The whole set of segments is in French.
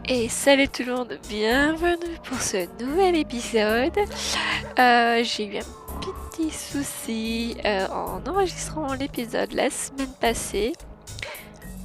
Et salut tout le monde, bienvenue pour ce nouvel épisode. J'ai eu un petit souci en enregistrant l'épisode la semaine passée.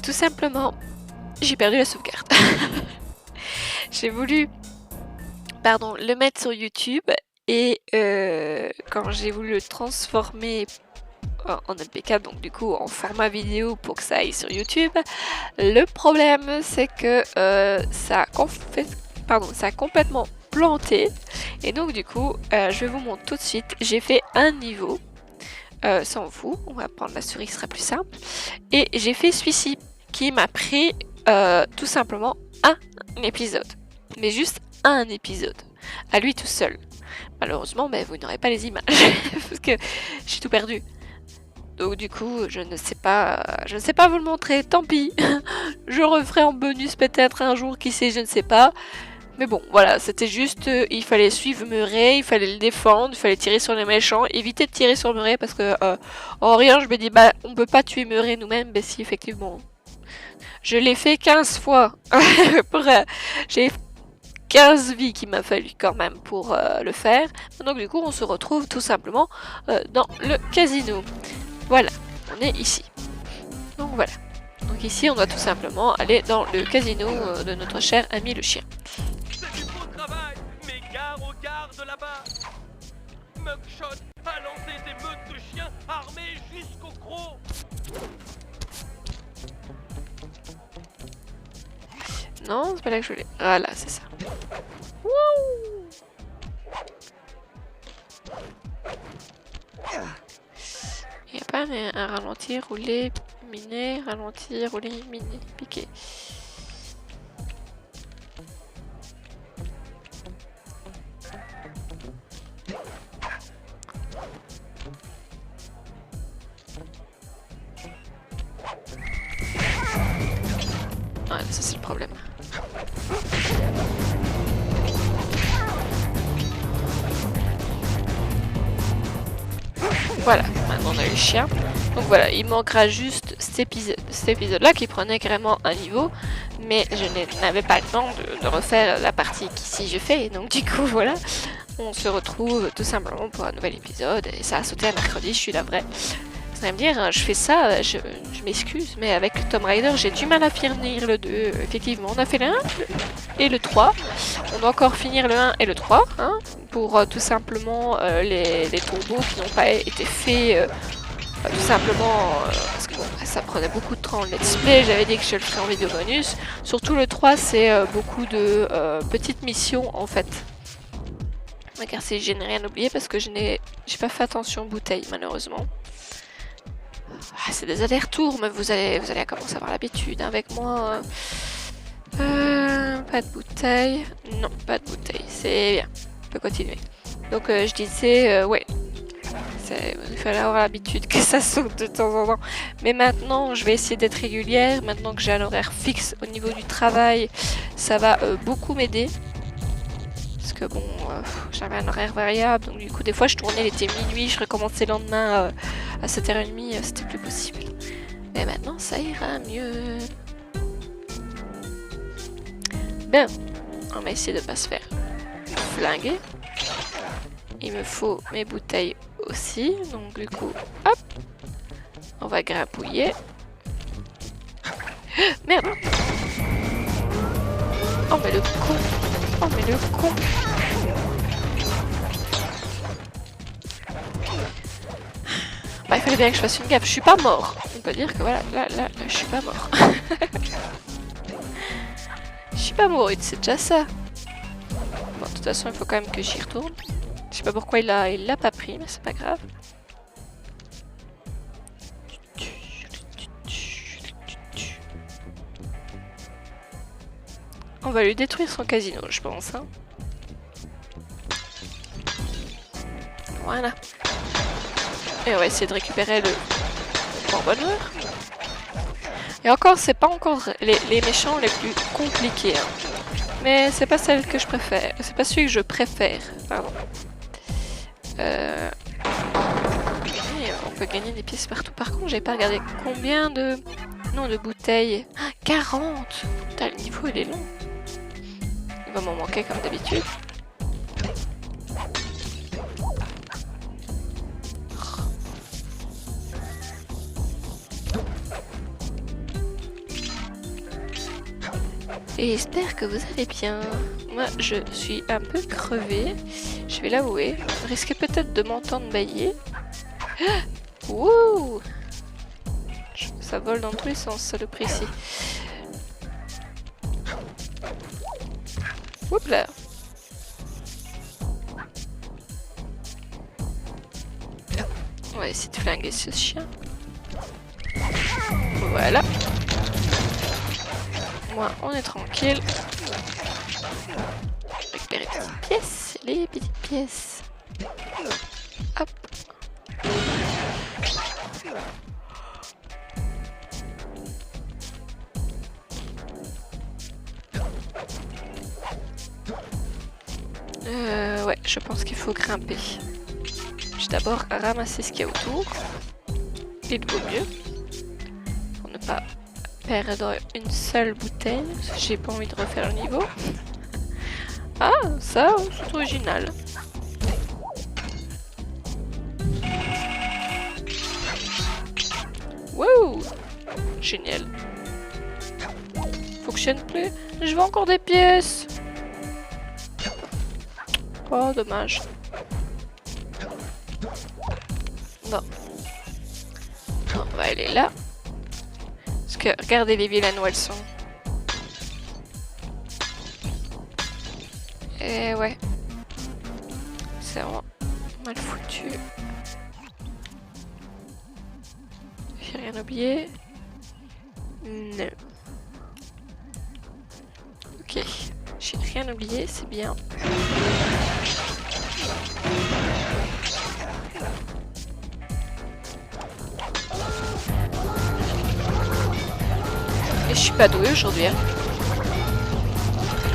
Tout simplement, j'ai perdu la sauvegarde. J'ai voulu le mettre sur YouTube et quand j'ai voulu le transformer en MP4, donc du coup en format vidéo pour que ça aille sur YouTube, le problème c'est que ça a complètement planté et donc du coup je vais vous montrer tout de suite. J'ai fait un niveau sans vous, on va prendre la souris, ce sera plus simple, et j'ai fait celui-ci qui m'a pris tout simplement un épisode, mais juste un épisode à lui tout seul. Malheureusement vous n'aurez pas les images parce que j'ai tout perdu. Donc du coup, je ne sais pas vous le montrer, tant pis. Je referai en bonus peut-être un jour, qui sait, je ne sais pas. Mais bon, voilà, c'était juste, il fallait suivre Murray, il fallait le défendre, il fallait tirer sur les méchants, éviter de tirer sur Murray parce que en rien, je me dis, on peut pas tuer Murray nous-mêmes, si, effectivement. Je l'ai fait 15 fois. J'ai 15 vies qu'il m'a fallu quand même pour le faire. Donc du coup, on se retrouve tout simplement dans le casino. Voilà, on est ici. Donc voilà. Donc ici, on doit tout simplement aller dans le casino de notre cher ami le chien. C'est du beau travail, mais gare aux gardes là-bas. Mugshot a lancé des meutes de chiens armés jusqu'au croc. Non, c'est pas là que je voulais. Voilà, c'est ça. Wouh! Il n'y a pas un ralenti, rouler, miner, ralenti, rouler, miner, piquer. Ouais, ça c'est le problème. Voilà, maintenant on a eu le chien. Donc voilà, il manquera juste cet épisode-là qui prenait carrément un niveau. Mais je n'avais pas le temps de refaire la partie qu'ici je fais. Donc du coup, voilà, on se retrouve tout simplement pour un nouvel épisode. Et ça a sauté à mercredi, je suis la vraie. Vous allez me dire, je fais ça, je m'excuse, mais avec Tomb Raider, j'ai du mal à finir le 2. Effectivement, on a fait le 1 et le 3. On doit encore finir le 1 et le 3, hein, pour tout simplement les tombeaux qui n'ont pas été faits, tout simplement, parce que bon, ça prenait beaucoup de temps en let's play, j'avais dit que je le ferais en vidéo bonus. Surtout le 3, c'est beaucoup de petites missions, en fait. Car si je n'ai rien oublié, parce que j'ai pas fait attention aux bouteilles, malheureusement. Ah, c'est des allers-retours, mais vous allez commencer à avoir l'habitude avec moi. Pas de bouteille. Non, pas de bouteille. C'est bien. On peut continuer. Donc je disais, ouais. Il fallait avoir l'habitude que ça saute de temps en temps. Mais maintenant, je vais essayer d'être régulière. Maintenant que j'ai un horaire fixe au niveau du travail, ça va beaucoup m'aider. Parce que bon, j'avais un horaire variable. Donc du coup, des fois, je tournais, il était minuit. Je recommençais le lendemain à 7h30. C'était plus possible. Mais maintenant, ça ira mieux. Bien, on va essayer de ne pas se faire flinguer. Il me faut mes bouteilles aussi. Donc du coup, hop, on va grappouiller. Merde. Oh mais le con. Oh mais le con. Bah il fallait bien que je fasse une gaffe. Je suis pas mort. On peut dire que voilà, là, je suis pas mort. Je suis pas morte, c'est déjà ça. Bon, de toute façon, il faut quand même que j'y retourne. Je sais pas pourquoi il l'a pas pris, mais c'est pas grave. On va lui détruire son casino, je pense. Hein. Voilà. Et on va essayer de récupérer le bonheur. Et encore, c'est pas encore les méchants les plus compliqués. Hein. Mais c'est pas celle que je préfère. C'est pas celui que je préfère. Pardon. Et on peut gagner des pièces partout. Par contre, j'ai pas regardé combien de... Non, de bouteilles. Ah, 40. Putain, le niveau, il est long. va m'en manquer comme d'habitude. Et j'espère que vous allez bien. Moi, je suis un peu crevée. Je vais l'avouer. Vous risquez peut-être de m'entendre bailler. Ah, wouh! Ça vole dans tous les sens, ça le précis. Oups là. On va essayer de flinguer ce chien. Voilà. Moi, on est tranquille. Récupérer les petites pièces. Les petites pièces. Hop. Ouais, je pense qu'il faut grimper. Je vais d'abord ramasser ce qu'il y a autour. Il vaut mieux. Pour ne pas perdre une seule bouteille. J'ai pas envie de refaire le niveau. Ah, ça, c'est original. Wow! Génial. Fonctionne plus. Je veux encore des pièces. Oh, dommage. Bon. On va aller là. Parce que regardez les vilaines où elles sont. Et ouais. C'est vraiment mal foutu. J'ai rien oublié. Non. Ok. J'ai rien oublié, c'est bien. Et je suis pas douée aujourd'hui. Hein.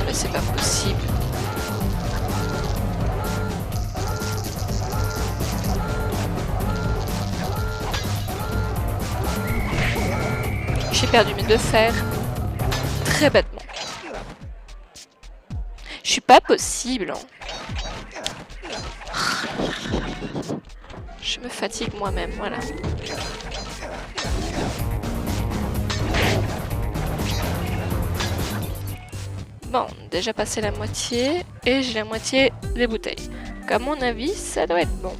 Mais c'est pas possible. J'ai perdu mes deux fers. Très bêtement. Je suis pas possible. Hein. Je me fatigue moi-même, voilà. Bon, déjà passé la moitié et j'ai la moitié des bouteilles. Donc à mon avis, ça doit être bon.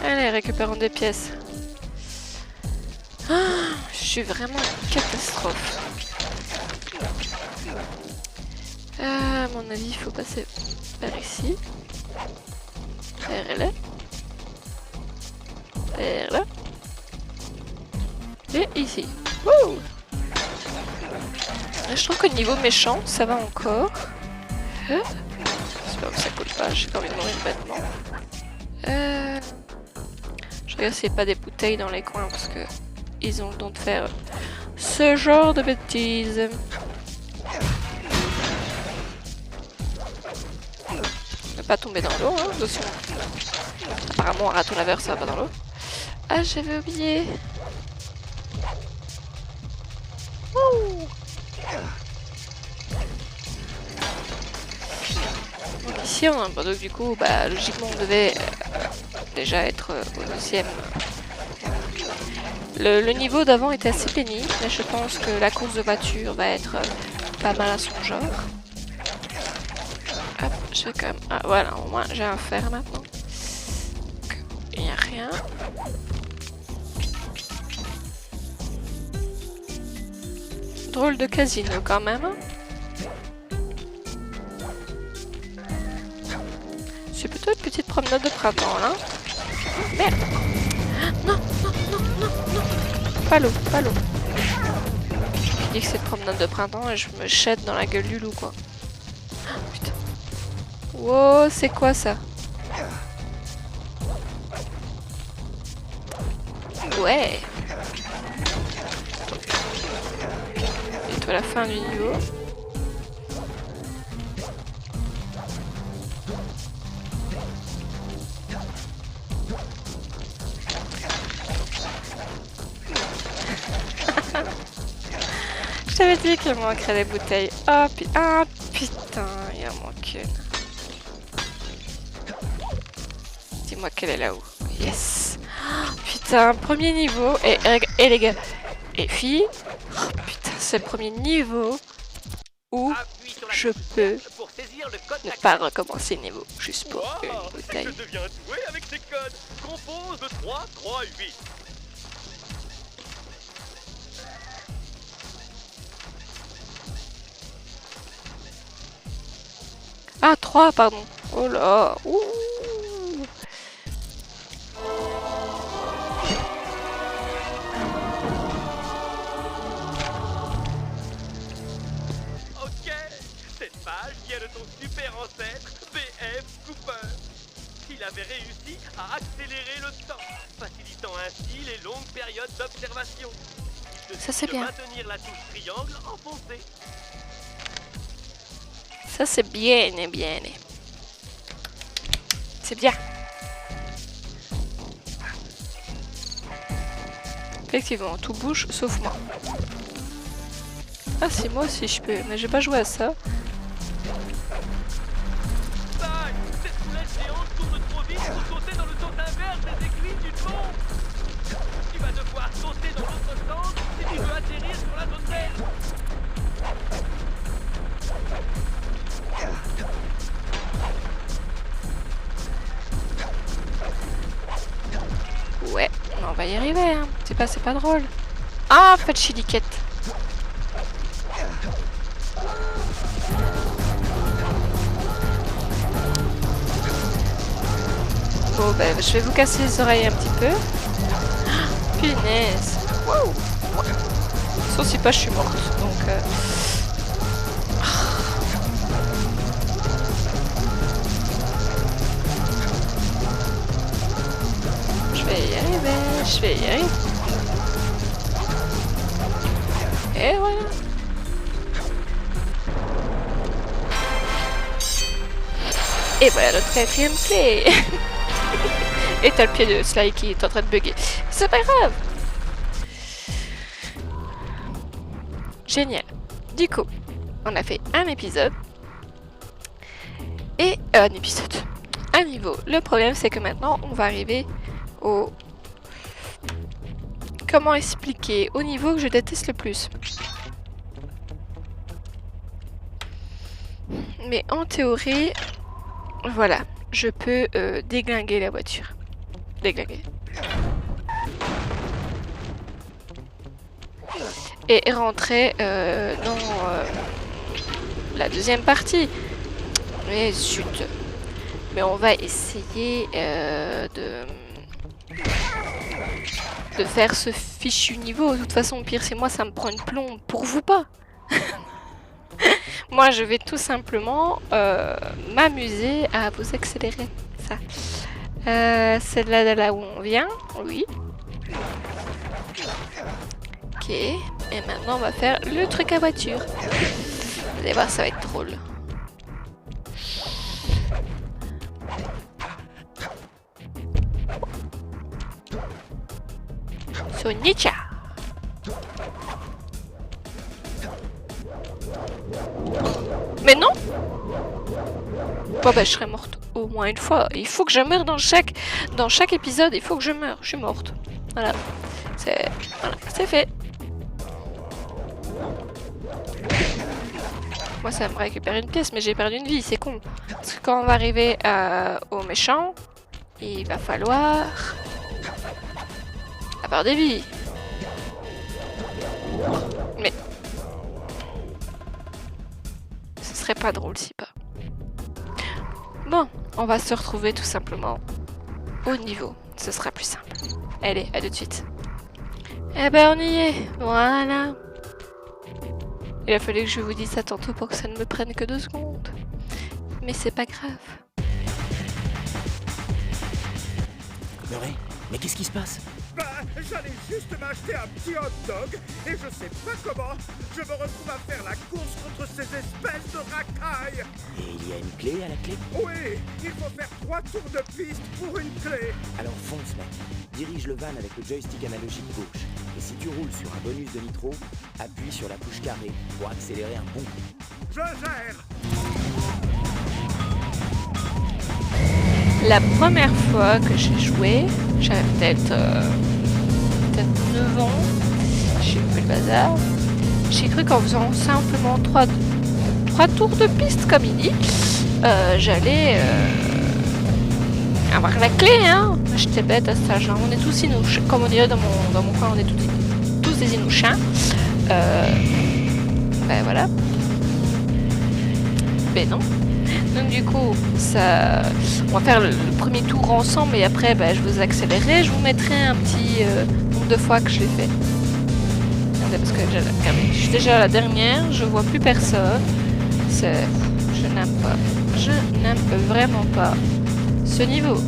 Allez, récupérons des pièces. Ah, je suis vraiment une catastrophe. À mon avis, il faut passer par ici. Vers là. Vers là. Et ici. Wouh! Je trouve que niveau méchant, ça va encore. J'espère que ça coule pas, j'ai pas envie de mourir bêtement. Je regarde s'il n'y a pas des bouteilles dans les coins parce que ils ont le don de faire ce genre de bêtises. Ne pas tomber dans l'eau, hein, attention. Apparemment, un raton laveur, ça va pas dans l'eau. Ah, j'avais oublié. Donc ici on a un bateau, du coup bah logiquement on devait déjà être au deuxième. Le niveau d'avant était assez pénible, mais je pense que la course de voiture va être pas mal à son genre. Hop, je vais quand même... Ah voilà, au moins j'ai un fer maintenant. Donc, il n'y a rien. Drôle de casino quand même. C'est plutôt une petite promenade de printemps là. Merde. Non, non, non, non, non. Pas l'eau, pas l'eau. Je dis que c'est une promenade de printemps et je me jette dans la gueule du loup quoi. Putain. Wow, c'est quoi ça? Ouais. À la fin du niveau. t'avais dit qu'il manquerait des bouteilles. Oh putain, il en manque une. Dis-moi qu'elle est là-haut. Yes. Oh, putain, premier niveau. Et les gars, et filles, oh, putain, c'est le premier niveau où je peux ne pas recommencer le niveau juste pour une bouteille. Je deviens doué avec ces codes. Compose de 3, 3, 8. Ah, 3, pardon. Oh là. Ouh. Ok, cette page vient de ton super ancêtre, B.F. Cooper. Il avait réussi à accélérer le temps, facilitant ainsi les longues périodes d'observation. Ça, c'est bien. Maintenir la touche triangle enfoncée. Ça, c'est bien. C'est bien. Effectivement, tout bouge sauf moi. Ah si, moi aussi je peux, mais j'ai pas joué à ça. Bye. Cette roulette géante tourne trop vite pour sauter dans le sens inverse des aiguilles du pont. Tu vas devoir sauter dans l'autre sens si tu veux atterrir sur la zone verte. Ouais, on va y arriver, hein. C'est pas drôle. Ah, pas de chiliquette. Bon, ben, je vais vous casser les oreilles un petit peu. Ah, punaise. Wow. Sauf si pas, je suis morte. Donc, je vais y arriver. Et voilà. Et voilà notre quatrième clé. Et t'as le pied de Sly qui est en train de bugger. C'est pas grave. Génial. Du coup, on a fait un épisode. Et un niveau. Le problème, c'est que maintenant, on va arriver au... Comment expliquer? Au niveau que je déteste le plus. Mais en théorie, voilà, je peux déglinguer la voiture. Déglinguer. Et rentrer dans la deuxième partie. Mais zut. Mais on va essayer de faire ce fichu niveau. De toute façon, au pire, c'est moi, ça me prend une plombe. Pour vous, pas. Moi, je vais tout simplement m'amuser à vous accélérer ça. C'est de là où on vient. Oui. Ok. Et maintenant, on va faire le truc à voiture. Vous allez voir, ça va être drôle. Sonica. Mais non. Bon bah je serais morte au moins une fois. Il faut que je meure dans chaque épisode. Il faut que je meure. Je suis morte. Voilà. C'est fait. Moi ça me récupère une pièce, mais j'ai perdu une vie. C'est con. Parce que quand on va arriver au méchant, il va falloir avoir des vies. Mais ce serait pas drôle si pas. Bon, on va se retrouver tout simplement au niveau. Ce sera plus simple. Allez, à tout de suite. Eh ben on y est. Voilà. Il a fallu que je vous dise ça tantôt pour que ça ne me prenne que 2 secondes. Mais c'est pas grave. Murray, mais qu'est-ce qui se passe? Bah, j'allais juste m'acheter un petit hot dog et je sais pas comment, je me retrouve à faire la course contre ces espèces de racailles. Et il y a une clé à la clé? Oui, il faut faire 3 tours de piste pour une clé. Alors fonce, mec. Dirige le van avec le joystick analogique gauche. Et si tu roules sur un bonus de nitro, appuie sur la touche carrée pour accélérer un bon coup. Je gère. La première fois que j'ai joué, j'avais peut-être 9 ans, j'ai vu le bazar. J'ai cru qu'en faisant simplement 3 tours de piste, comme il dit, j'allais avoir la clé, hein. J'étais bête à cet âge-là. On est tous inouches. Comme on dirait dans mon coin, on est tous des inouchins. Ben voilà. Ben non. Donc du coup, on va faire le premier tour ensemble et après, ben, je vous accélérerai. Je vous mettrai un petit nombre de fois que je l'ai fait. Regardez, parce que je suis déjà à la dernière, je vois plus personne. Je n'aime pas. Je n'aime vraiment pas ce niveau.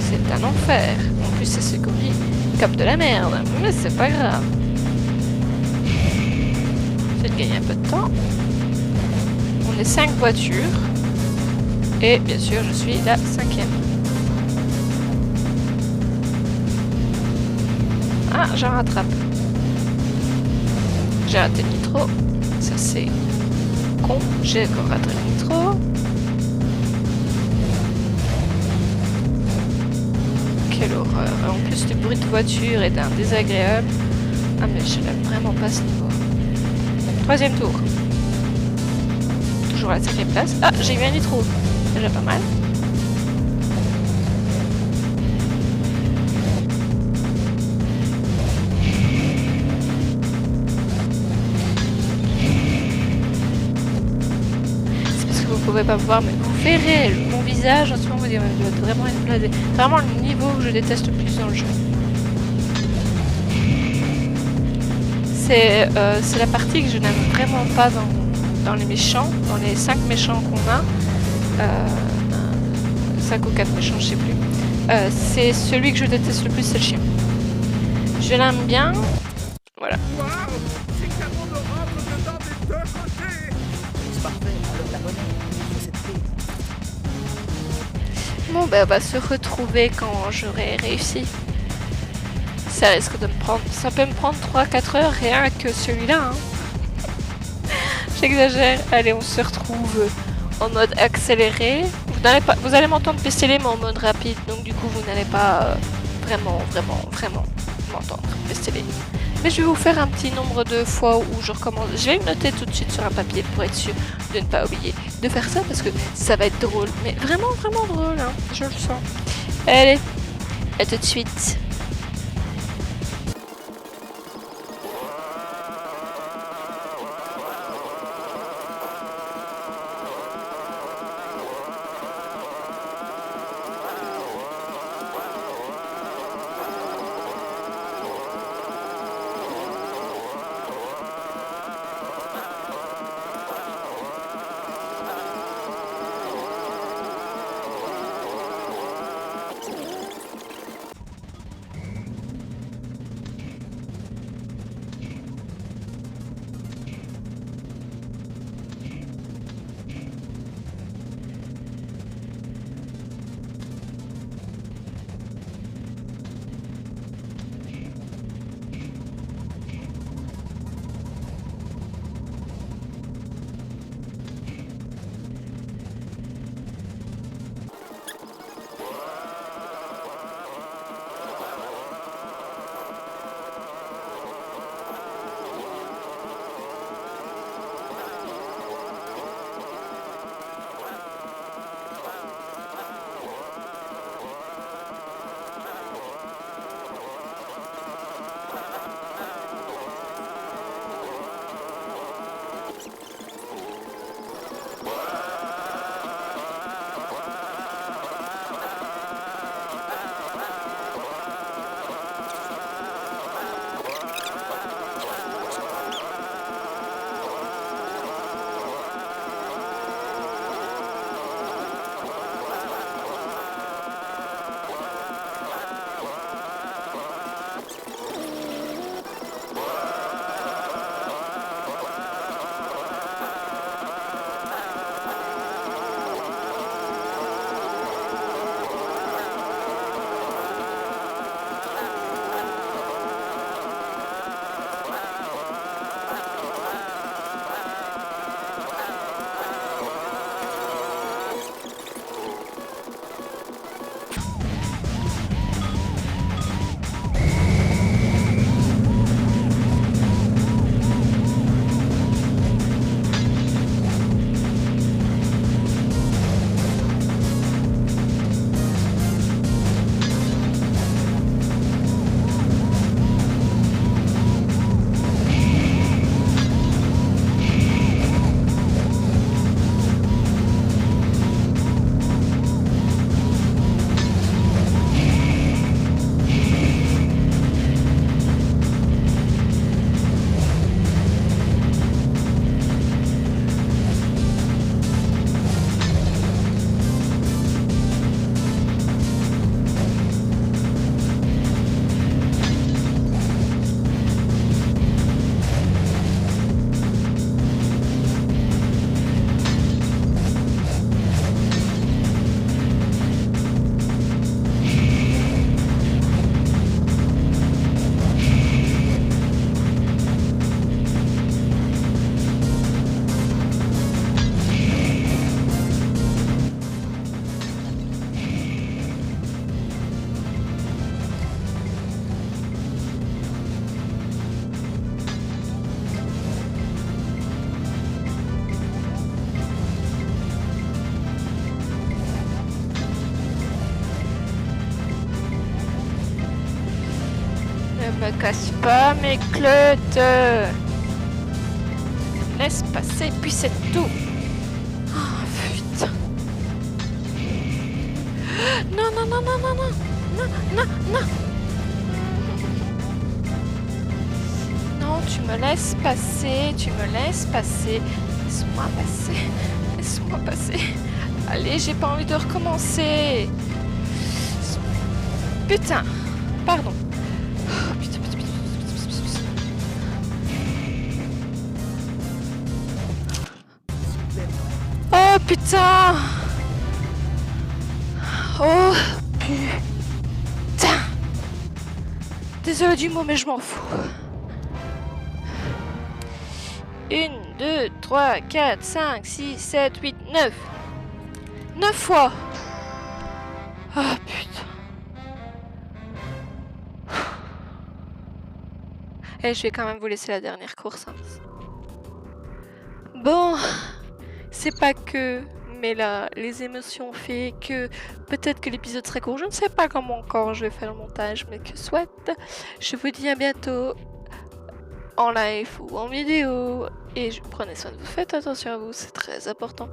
C'est un enfer. En plus, c'est secouru comme de la merde. Mais c'est pas grave. Je vais gagner un peu de temps. On est 5 voitures. Et bien sûr, je suis la 5e. Ah, j'en rattrape. J'ai raté le nitro. Ça, c'est con. J'ai encore raté le nitro. Quelle horreur. En plus, le bruit de voiture est un désagréable. Ah, mais je n'aime vraiment pas ce niveau. 3e tour. Toujours à la 5e place. Ah, j'ai eu un nitro. Déjà pas mal. C'est parce que vous pouvez pas me voir, mais vous verrez mon visage en ce moment. Vous direz, il doit vraiment être blasé. C'est vraiment le niveau que je déteste le plus dans le jeu. C'est la partie que je n'aime vraiment pas dans les méchants, dans les 5 méchants qu'on a. 5 ou 4 méchants, je sais plus. C'est celui que je déteste le plus, c'est le chien. Je l'aime bien. Voilà. Waouh, c'est canon de rentre dedans des deux côtés. C'est parfait, alors la monnaie, il faut cette clé. Bon, ben on va se retrouver quand j'aurai réussi. Ça risque de me prendre... Ça peut me prendre 3-4 heures rien que celui-là. Hein. J'exagère. Allez, on se retrouve en mode accéléré. Vous allez m'entendre pesteler, mais en mode rapide. Donc du coup, vous n'allez pas vraiment m'entendre pesteler. Mais je vais vous faire un petit nombre de fois où je recommence. Je vais le noter tout de suite sur un papier pour être sûr de ne pas oublier de faire ça parce que ça va être drôle. Mais vraiment drôle, hein. Je le sens. Allez, à tout de suite. me casse pas mes clottes. Laisse passer, puis c'est tout. Oh putain. Non, non, non, non, non, non. Non, non, non. Non, tu me laisses passer, tu me laisses passer. Laisse-moi passer. Laisse-moi passer. Allez, j'ai pas envie de recommencer. Putain. Pardon. Oh, putain, putain, putain, putain, putain, putain. Oh putain. Oh putain. Désolé du mot, mais je m'en fous. 1, 2, 3, 4, 5, 6, 7, 8, 9. 9 fois. Oh putain. Et je vais quand même vous laisser la dernière course. Hein. Bon, c'est pas que, mais là, les émotions fait que peut-être que l'épisode serait court. Je ne sais pas comment encore je vais faire le montage, mais que soit. Je vous dis à bientôt en live ou en vidéo. Et prenez soin de vous, faites attention à vous, c'est très important.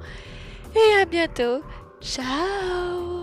Et à bientôt. Ciao.